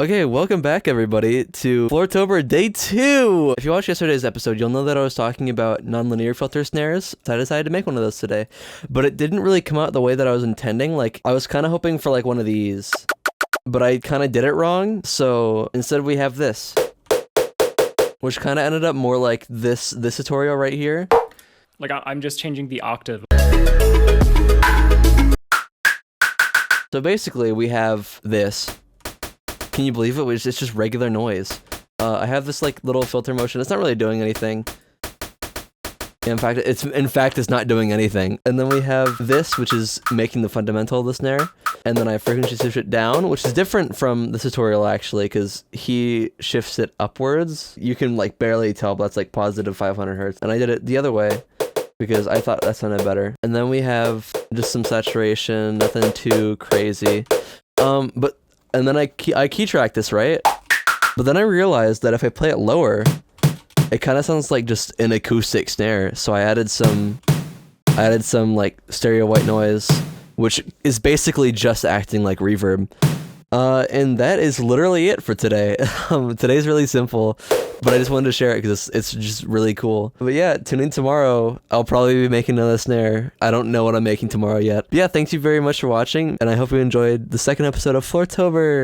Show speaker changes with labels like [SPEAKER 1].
[SPEAKER 1] Okay, welcome back everybody to FloureTober Day 2! If you watched yesterday's episode, you'll know that I was talking about nonlinear filter snares, so I decided to make one of those today. But it didn't really come out the way that I was intending. Like, I was kind of hoping for like one of these, but I kind of did it wrong, so instead we have this. Which kind of ended up more like this tutorial right here.
[SPEAKER 2] Like, I'm just changing the octave.
[SPEAKER 1] So basically we have this. Can you believe it? It's just regular noise. I have this like little filter motion. It's not really doing anything. In fact, it's not doing anything. And then we have this, which is making the fundamental of the snare. And then I frequency shift it down, which is different from the tutorial actually, because he shifts it upwards. You can like barely tell, but that's like positive 500 hertz. And I did it the other way because I thought that sounded better. And then we have just some saturation, nothing too crazy. And then I key track this, right? But then I realized that if I play it lower, it kind of sounds like just an acoustic snare. So I added some like stereo white noise, which is basically just acting like reverb. And that is literally it for today. Today's really simple, but I just wanted to share it because it's just really cool. But yeah, tune in tomorrow. I'll probably be making another snare. I don't know what I'm making tomorrow yet. But yeah, thank you very much for watching, and I hope you enjoyed the second episode of FloureTober.